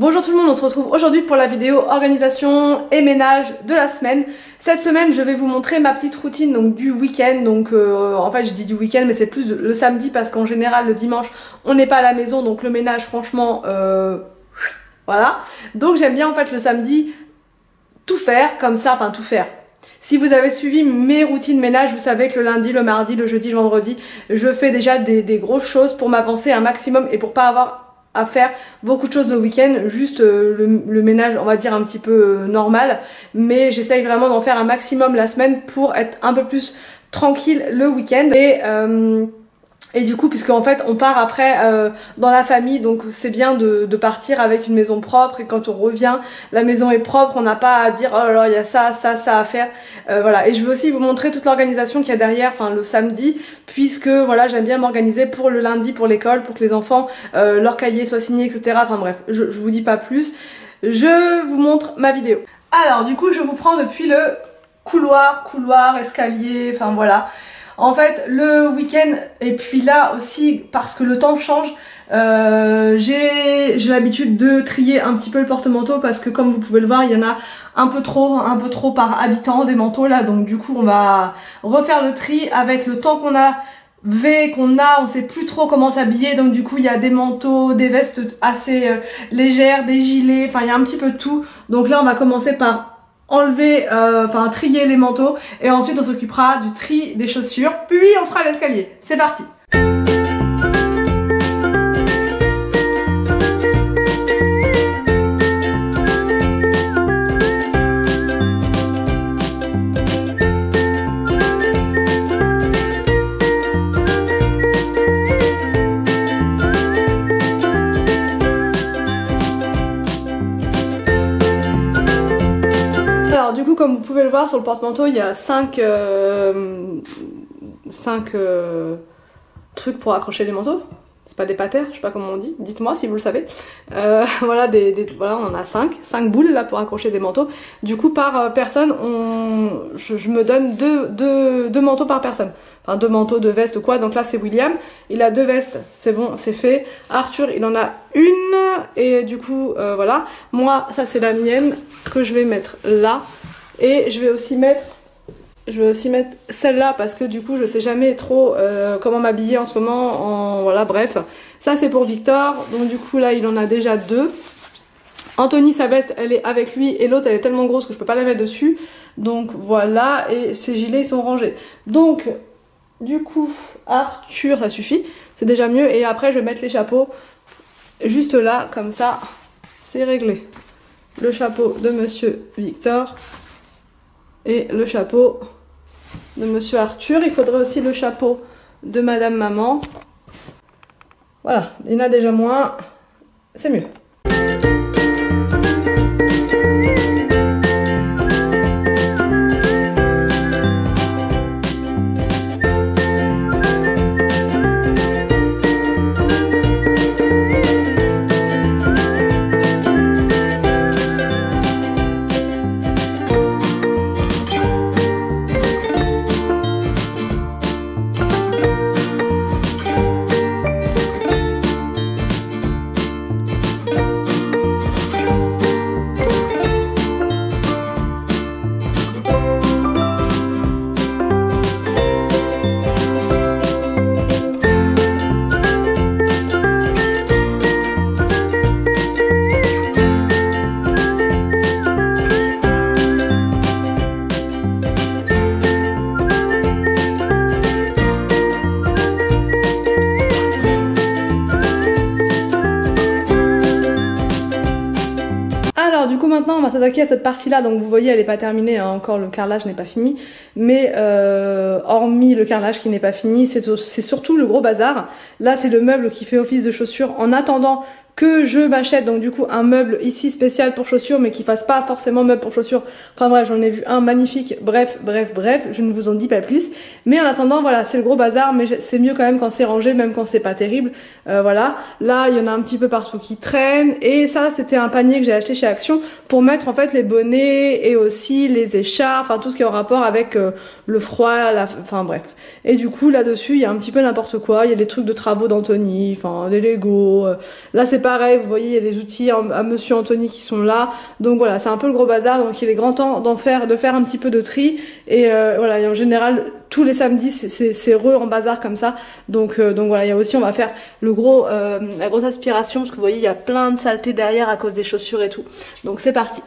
Bonjour tout le monde, on se retrouve aujourd'hui pour la vidéo organisation et ménage de la semaine. Cette semaine, je vais vous montrer ma petite routine donc du week-end. Donc en fait, je dis du week-end, mais c'est plus le samedi parce qu'en général, le dimanche, on n'est pas à la maison. Donc le ménage, franchement, voilà. Donc j'aime bien en fait le samedi tout faire comme ça, enfin tout faire. Si vous avez suivi mes routines ménage, vous savez que le lundi, le mardi, le jeudi, le vendredi, je fais déjà des grosses choses pour m'avancer un maximum et pour pas avoir à faire beaucoup de choses le week-end, juste le ménage on va dire un petit peu normal, mais j'essaye vraiment d'en faire un maximum la semaine pour être un peu plus tranquille le week-end et du coup puisque en fait on part après dans la famille, donc c'est bien de partir avec une maison propre et quand on revient la maison est propre, on n'a pas à dire oh là là il y a ça à faire, voilà. Et je veux aussi vous montrer toute l'organisation qu'il y a derrière, enfin le samedi, puisque voilà j'aime bien m'organiser pour le lundi pour l'école, pour que les enfants leurs cahiers soient signés, etc. Enfin bref, je vous dis pas plus, je vous montre ma vidéo. Alors du coup je vous prends depuis le couloir, escalier, enfin voilà. En fait, le week-end, et puis là aussi, parce que le temps change, j'ai l'habitude de trier un petit peu le porte-manteau parce que comme vous pouvez le voir, il y en a un peu trop par habitant des manteaux là. Donc du coup, on va refaire le tri avec le temps on sait plus trop comment s'habiller. Donc du coup, il y a des manteaux, des vestes assez légères, des gilets, enfin il y a un petit peu de tout. Donc là, on va commencer par enlever, trier les manteaux et ensuite on s'occupera du tri des chaussures, puis on fera l'escalier. C'est parti! Alors du coup comme vous pouvez le voir sur le porte-manteau il y a 5 trucs pour accrocher les manteaux. C'est pas des patères, je sais pas comment on dit, dites-moi si vous le savez. Voilà, voilà, on en a 5 boules là pour accrocher des manteaux. Du coup par personne, je me donne deux manteaux par personne. Enfin 2 manteaux, 2 vestes ou quoi. Donc là c'est William, il a 2 vestes, c'est bon, c'est fait. Arthur il en a une et du coup voilà. Moi ça c'est la mienne que je vais mettre là. Et je vais aussi mettre celle-là parce que du coup je sais jamais trop comment m'habiller en ce moment, voilà bref. Ça c'est pour Victor, donc du coup là il en a déjà 2. Anthony sa veste elle est avec lui et l'autre elle est tellement grosse que je peux pas la mettre dessus. Donc voilà, et ses gilets sont rangés. Donc du coup Arthur ça suffit, c'est déjà mieux. Et après je vais mettre les chapeaux juste là, comme ça c'est réglé. Le chapeau de monsieur Victor et le chapeau de monsieur Arthur. Il faudrait aussi le chapeau de madame maman. Voilà, il y en a déjà moins, c'est mieux. Du coup maintenant on va s'attaquer à cette partie là, donc vous voyez elle n'est pas terminée, hein, encore le carrelage n'est pas fini, mais hormis le carrelage qui n'est pas fini, c'est surtout le gros bazar. Là c'est le meuble qui fait office de chaussure en attendant que je m'achète donc du coup un meuble ici spécial pour chaussures mais qui fasse pas forcément meuble pour chaussures. Enfin bref, j'en ai vu un magnifique, bref, je ne vous en dis pas plus. Mais en attendant voilà, c'est le gros bazar, mais c'est mieux quand même quand c'est rangé, même quand c'est pas terrible. Voilà, là il y en a un petit peu partout qui traînent et ça c'était un panier que j'ai acheté chez Action pour mettre en fait les bonnets et aussi les écharpes, enfin tout ce qui est en rapport avec le froid, enfin bref. Et du coup là dessus il y a un petit peu n'importe quoi, il y a des trucs de travaux d'Anthony, enfin des Lego, là c'est pareil, vous voyez il y a des outils à Monsieur Anthony qui sont là, donc voilà c'est un peu le gros bazar, donc il est grand temps de faire un petit peu de tri, et voilà, et en général tous les samedis c'est en bazar comme ça, donc voilà, il y a aussi, on va faire la grosse aspiration, parce que vous voyez il y a plein de saleté derrière à cause des chaussures et tout, donc c'est parti.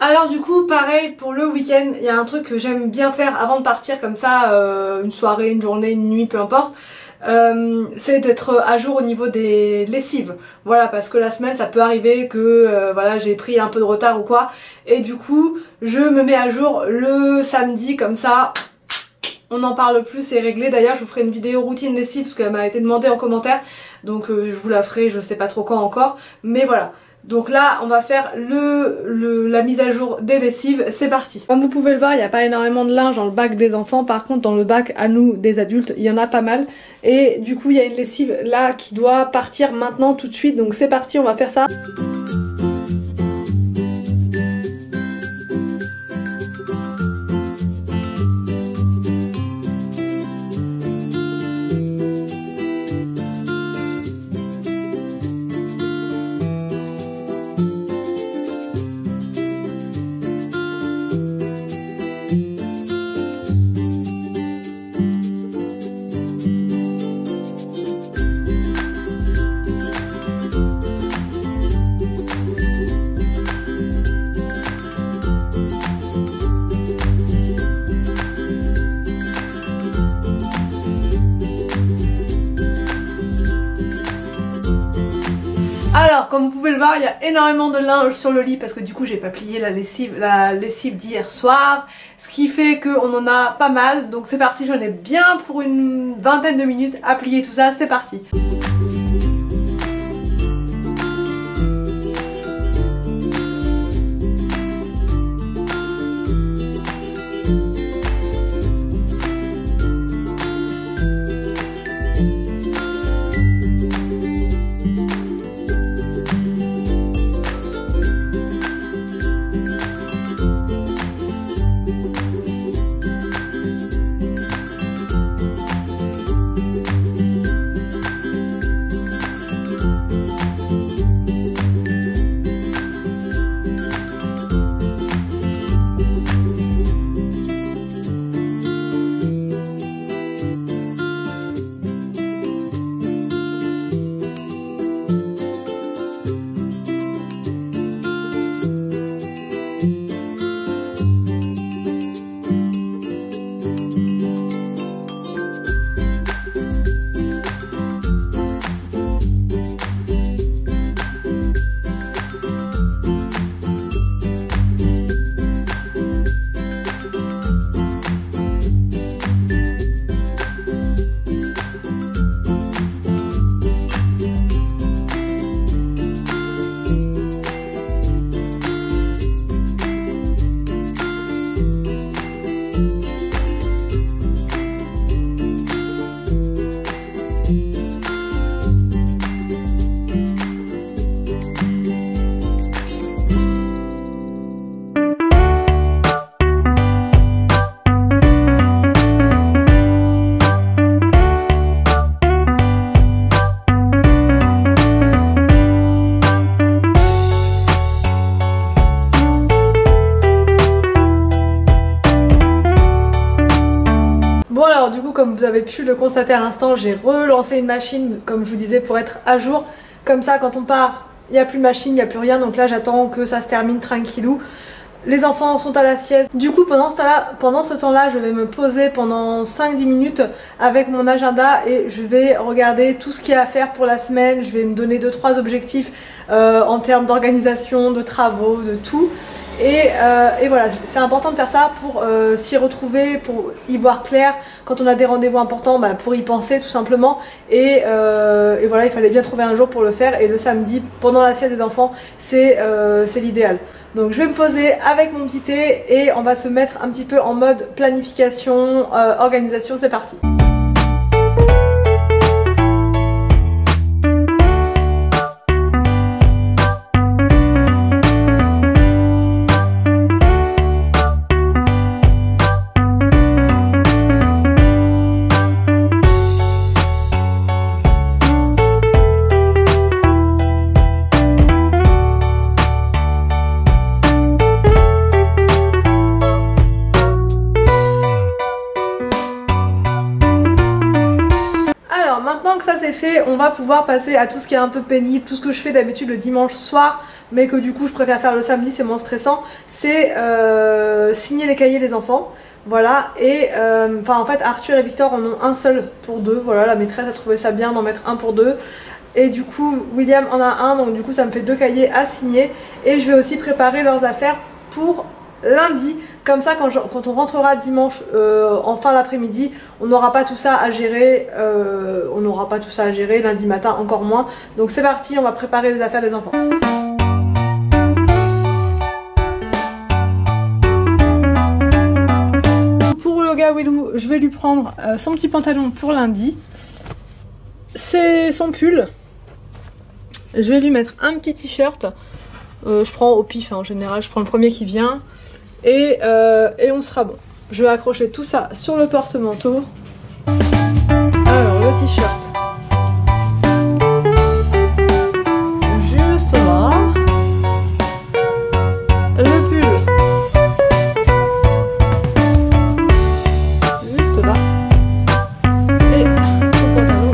Alors du coup pareil pour le week-end, il y a un truc que j'aime bien faire avant de partir comme ça, une soirée, une journée, une nuit, peu importe. C'est d'être à jour au niveau des lessives, voilà, parce que la semaine ça peut arriver que voilà, j'ai pris un peu de retard ou quoi, et du coup je me mets à jour le samedi, comme ça on n'en parle plus, c'est réglé. D'ailleurs je vous ferai une vidéo routine lessive parce qu'elle m'a été demandée en commentaire, donc je vous la ferai, je sais pas trop quand encore, mais voilà. Donc là on va faire la mise à jour des lessives, c'est parti. Comme vous pouvez le voir, il n'y a pas énormément de linge dans le bac des enfants, par contre dans le bac à nous des adultes il y en a pas mal, et du coup il y a une lessive là qui doit partir maintenant tout de suite, donc c'est parti, on va faire ça. Alors comme vous pouvez le voir, il y a énormément de linge sur le lit parce que du coup j'ai pas plié la lessive d'hier soir, ce qui fait qu'on en a pas mal, donc c'est parti, j'en ai bien pour une vingtaine de minutes à plier tout ça, c'est parti. comme vous avez pu le constater à l'instant, j'ai relancé une machine, comme je vous disais, pour être à jour. Comme ça, quand on part, il n'y a plus de machine, il n'y a plus rien. Donc là, j'attends que ça se termine tranquillou. Les enfants sont à la sieste. Du coup, pendant ce temps-là, je vais me poser pendant 5-10 minutes avec mon agenda et je vais regarder tout ce qu'il y a à faire pour la semaine. Je vais me donner 2-3 objectifs en termes d'organisation, de travaux, de tout. Et voilà, c'est important de faire ça pour s'y retrouver, pour y voir clair. Quand on a des rendez-vous importants, bah, pour y penser tout simplement. Et voilà, il fallait bien trouver un jour pour le faire. Et le samedi, pendant la sieste des enfants, c'est l'idéal. Donc je vais me poser avec mon petit thé et on va se mettre un petit peu en mode planification, organisation, c'est parti. Maintenant que ça c'est fait, on va pouvoir passer à tout ce qui est un peu pénible, tout ce que je fais d'habitude le dimanche soir, mais que du coup je préfère faire le samedi, c'est moins stressant, c'est signer les cahiers des enfants. Voilà, et en fait Arthur et Victor en ont un seul pour deux, voilà, la maîtresse a trouvé ça bien d'en mettre un pour deux. Et du coup William en a un, donc du coup ça me fait 2 cahiers à signer. Et je vais aussi préparer leurs affaires pour lundi, comme ça quand on rentrera dimanche en fin d'après-midi, on n'aura pas tout ça à gérer, lundi matin encore moins. Donc c'est parti, on va préparer les affaires des enfants. Pour le gars Willou, je vais lui prendre son petit pantalon pour lundi, c'est son pull, je vais lui mettre un petit t-shirt, je prends au pif hein, en général, je prends le premier qui vient. Et on sera bon. Je vais accrocher tout ça sur le porte-manteau. Alors le t-shirt. Juste là. Le pull. Juste là. Et son pantalon.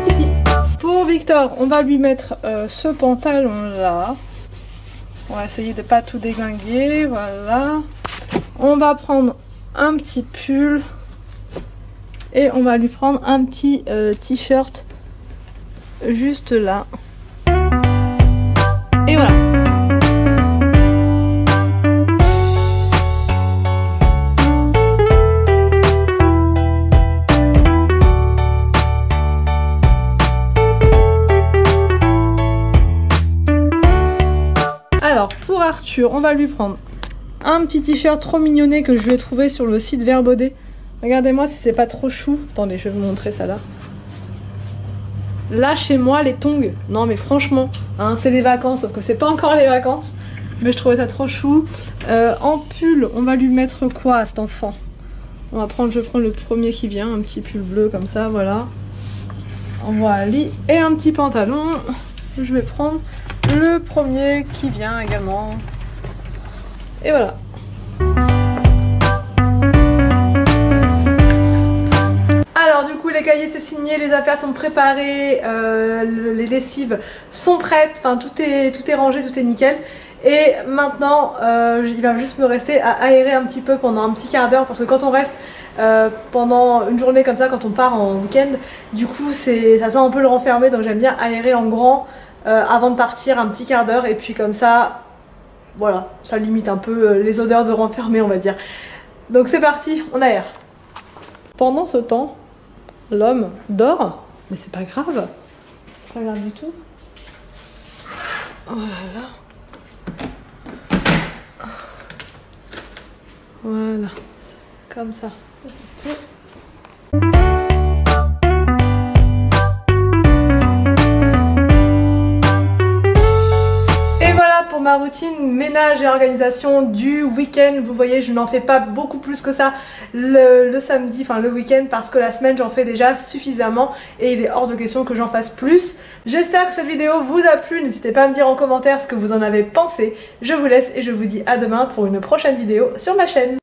Ici. Pour Victor, on va lui mettre ce pantalon là. On va essayer de pas tout déglinguer, voilà. On va prendre un petit pull et on va lui prendre un petit t-shirt juste là. Et voilà. Alors pour Arthur, on va lui prendre un petit t-shirt trop mignonné que je lui ai trouvé sur le site Verbaudet. Regardez-moi si c'est pas trop chou. Attendez, je vais vous montrer ça là. Là chez moi les tongs, non mais franchement, hein, c'est les vacances, sauf que c'est pas encore les vacances. Mais je trouvais ça trop chou. En pull, on va lui mettre quoi à cet enfant? Je vais prendre le premier qui vient, un petit pull bleu comme ça, voilà. Voilà, et un petit pantalon. Je vais prendre le premier qui vient également. Et voilà. Alors du coup les cahiers c'est signé, les affaires sont préparées, les lessives sont prêtes, enfin tout est rangé, tout est nickel. Et maintenant il va juste me rester à aérer un petit peu pendant un petit quart d'heure, parce que quand on reste pendant une journée comme ça, quand on part en week-end, du coup ça sent un peu le renfermer, donc j'aime bien aérer en grand avant de partir un petit quart d'heure, et puis comme ça, voilà, ça limite un peu les odeurs de renfermé on va dire. Donc c'est parti, on aère. Pendant ce temps, l'homme dort, mais c'est pas grave. Pas grave du tout. Voilà. Voilà. Comme ça. Pour ma routine ménage et organisation du week-end. Vous voyez, je n'en fais pas beaucoup plus que ça le samedi, enfin le week-end, parce que la semaine j'en fais déjà suffisamment et il est hors de question que j'en fasse plus. J'espère que cette vidéo vous a plu, n'hésitez pas à me dire en commentaire ce que vous en avez pensé. Je vous laisse et je vous dis à demain pour une prochaine vidéo sur ma chaîne.